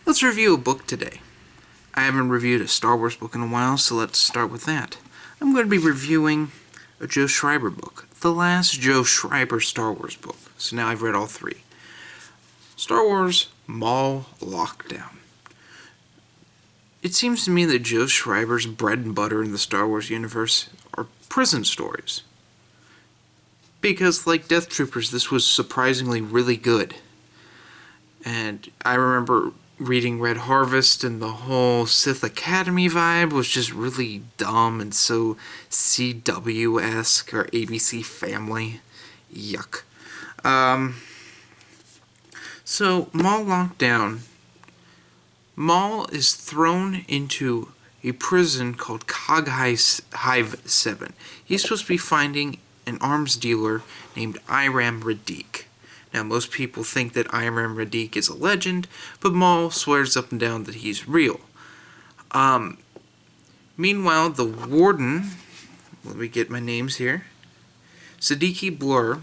Let's review a book today. I haven't reviewed a Star Wars book in a while, so let's start with that. I'm going to be reviewing a Joe Schreiber book, the last Joe Schreiber Star Wars book. So now I've read all three. Star Wars Maul Lockdown. It seems to me that Joe Schreiber's bread and butter in the Star Wars universe are prison stories. Because, like Death Troopers, this was surprisingly really good. And I remember reading Red Harvest, and the whole Sith Academy vibe was just really dumb and so CW-esque, or ABC Family. Yuck. So, Maul Lockdown. Maul is thrown into a prison called Cog Hive 7. He's supposed to be finding an arms dealer named Iram Radique. Now, most people think that Iram Radique is a legend, but Maul swears up and down that he's real. Meanwhile, the warden, let me get my names here, Siddiqui Blur,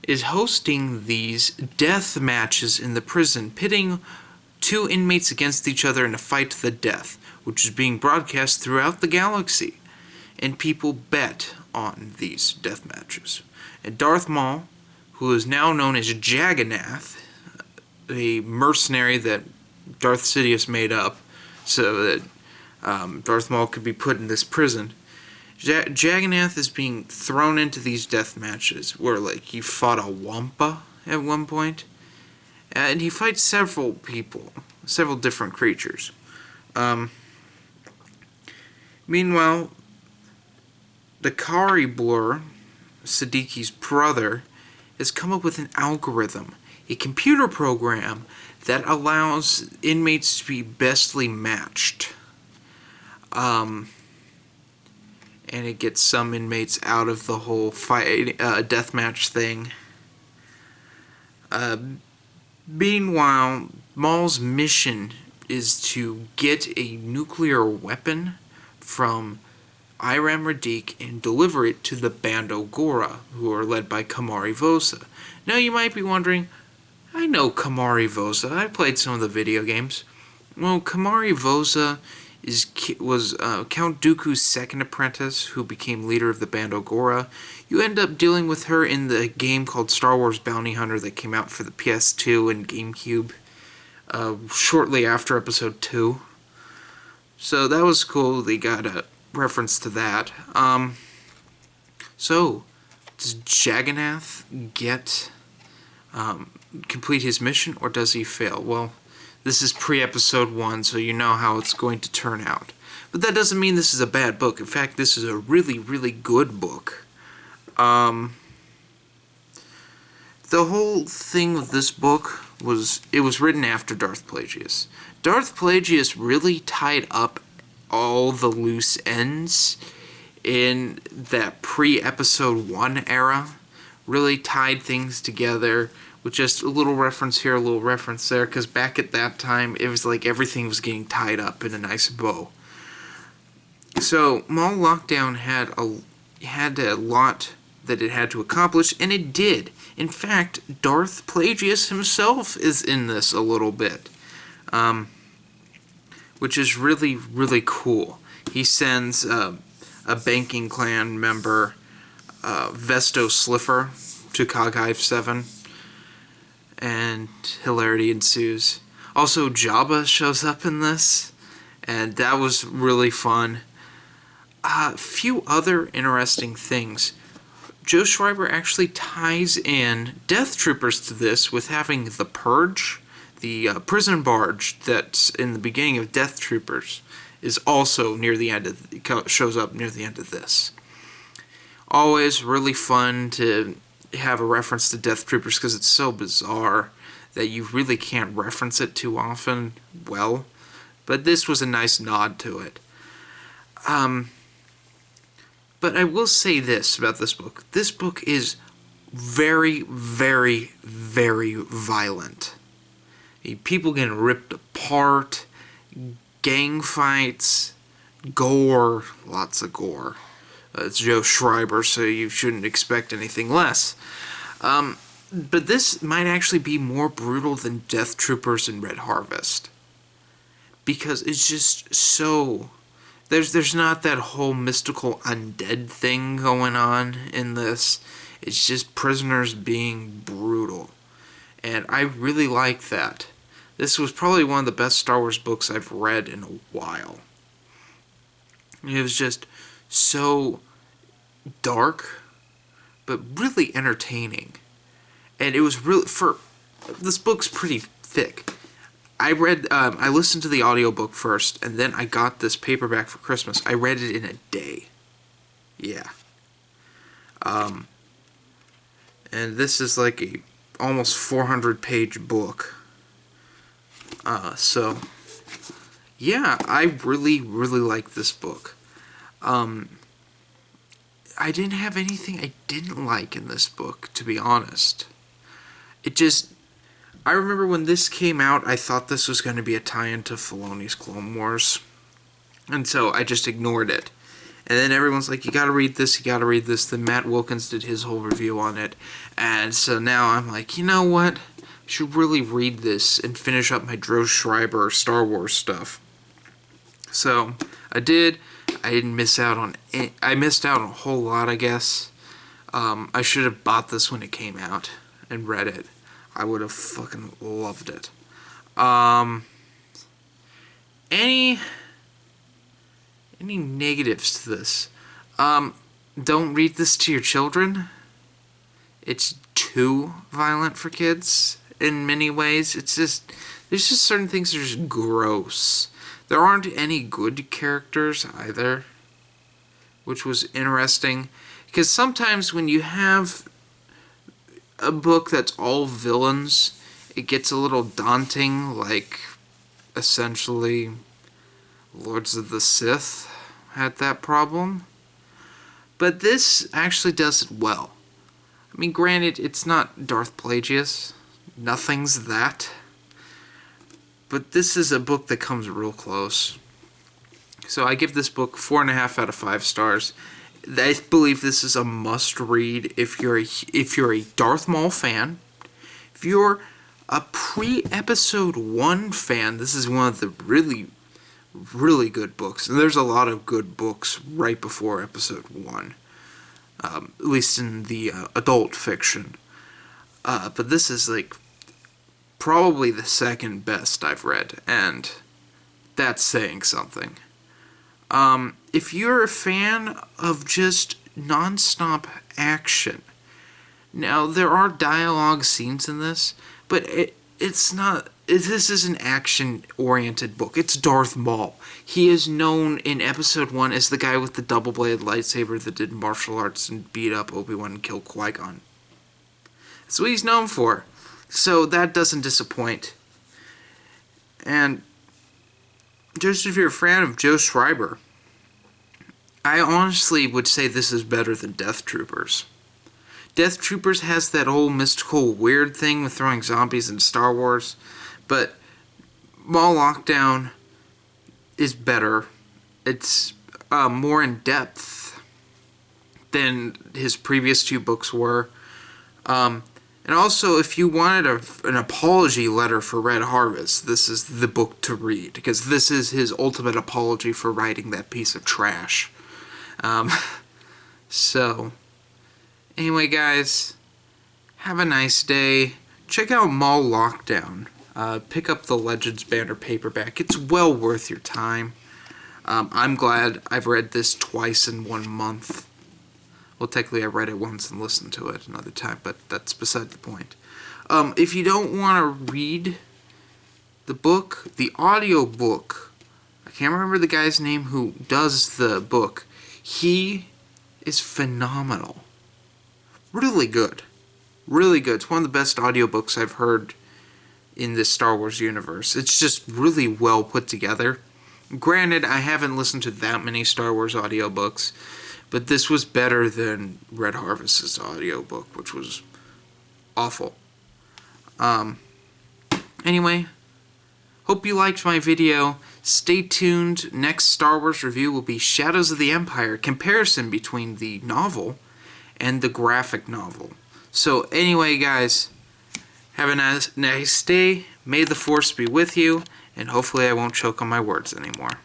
is hosting these death matches in the prison, pitting two inmates against each other in a fight to the death, which is being broadcast throughout the galaxy. And people bet on these death matches. And Darth Maul, who is now known as Jagannath, a mercenary that Darth Sidious made up so that Darth Maul could be put in this prison, Jagannath is being thrown into these death matches where, like, he fought a Wampa at one point. And he fights several people, several different creatures. Meanwhile, the Kari Blur, Siddiqui's brother, has come up with an algorithm, a computer program that allows inmates to be bestly matched. And it gets some inmates out of the whole fight, deathmatch thing. Meanwhile, Maul's mission is to get a nuclear weapon from Iram Radique and deliver it to the Bando Gora, who are led by Kamari Vosa. Now you might be wondering, I know Kamari Vosa, I played some of the video games. Well, Kamari Vosa was Count Dooku's second apprentice, who became leader of the Bando Gora. You end up dealing with her in the game called Star Wars Bounty Hunter that came out for the PS2 and GameCube shortly after Episode 2. So that was cool, they got a reference to that. So, does Jagannath complete his mission, or does he fail? Well, this is pre-episode 1, so you know how it's going to turn out. But that doesn't mean this is a bad book. In fact, this is a really, really good book. The whole thing with this book was, it was written after Darth Plagueis. Darth Plagueis really tied up all the loose ends in that pre-episode 1 era. Really tied things together with just a little reference here, a little reference there, because back at that time, it was like everything was getting tied up in a nice bow. So, Maul Lockdown had a lot that it had to accomplish, and it did. In fact, Darth Plagueis himself is in this a little bit. Which is really, really cool. He sends a banking clan member, Vesto Slipher, to Cog Hive 7, and hilarity ensues. Also, Jabba shows up in this, and that was really fun. A few other interesting things. Joe Schreiber actually ties in Death Troopers to this with having the Purge. The prison barge that's in the beginning of Death Troopers is also near the end of shows up near the end of this. Always really fun to have a reference to Death Troopers because it's so bizarre that you really can't reference it too often. Well, but this was a nice nod to it. But I will say this about this book. This book is very, very, very violent. People getting ripped apart, gang fights, gore, lots of gore. It's Joe Schreiber, so you shouldn't expect anything less. But this might actually be more brutal than Death Troopers and Red Harvest. Because it's just so... There's not that whole mystical undead thing going on in this. It's just prisoners being brutal. And I really like that. This was probably one of the best Star Wars books I've read in a while. It was just so dark, but really entertaining. And it was really, this book's pretty thick. I listened to the audiobook first, and then I got this paperback for Christmas. I read it in a day. Yeah. And this is like a almost 400-page book. So, yeah, I really, really like this book. I didn't have anything I didn't like in this book, to be honest. I remember when this came out, I thought this was going to be a tie-in to Filoni's Clone Wars. And so I just ignored it. And then everyone's like, you gotta read this, you gotta read this. Then Matt Wilkins did his whole review on it. And so now I'm like, you know what? I should really read this and finish up my Drew Schreiber Star Wars stuff. So I did. I didn't miss out on it. I missed out on a whole lot, I guess. I should have bought this when it came out and read it. I would have fucking loved it. Any negatives to this? Don't read this to your children. It's too violent for kids in many ways. There's just certain things that are just gross. There aren't any good characters either, which was interesting. Because sometimes when you have a book that's all villains, it gets a little daunting, like, essentially, Lords of the Sith had that problem. But this actually does it well. I mean, granted, it's not Darth Plagueis. Nothing's that. But this is a book that comes real close. So I give this book 4.5 out of 5 stars. I believe this is a must-read if you're a Darth Maul fan. If you're a pre-Episode 1 fan, this is one of the really, really good books. And there's a lot of good books right before Episode 1. At least in the adult fiction. But this is, like, probably the second best I've read. And that's saying something. If you're a fan of just non-stop action, now there are dialogue scenes in this, but it's not. This is an action-oriented book. It's Darth Maul. He is known in Episode 1 as the guy with the double-bladed lightsaber that did martial arts and beat up Obi-Wan and kill Qui-Gon. That's what he's known for. So that doesn't disappoint. And just if you're a fan of Joe Schreiber, I honestly would say this is better than Death Troopers. Death Troopers has that whole mystical weird thing with throwing zombies in Star Wars, but Maul Lockdown is better. It's more in depth than his previous 2 books were. And also, if you wanted an apology letter for Red Harvest, this is the book to read, because this is his ultimate apology for writing that piece of trash. So, anyway, guys, have a nice day. Check out Maul Lockdown. Pick up the Legends Banner paperback. It's well worth your time. I'm glad I've read this twice in 1 month. Well, technically I read it once and listened to it another time, but that's beside the point. If you don't want to read the book, the audiobook, I can't remember the guy's name who does the book. He is phenomenal. Really good. Really good. It's one of the best audiobooks I've heard in this Star Wars universe. It's just really well put together. Granted, I haven't listened to that many Star Wars audiobooks, but this was better than Red Harvest's audiobook, which was awful. Anyway, hope you liked my video. Stay tuned. Next Star Wars review will be Shadows of the Empire, comparison between the novel and the graphic novel. So anyway, guys, have a nice day. May the Force be with you, and hopefully I won't choke on my words anymore.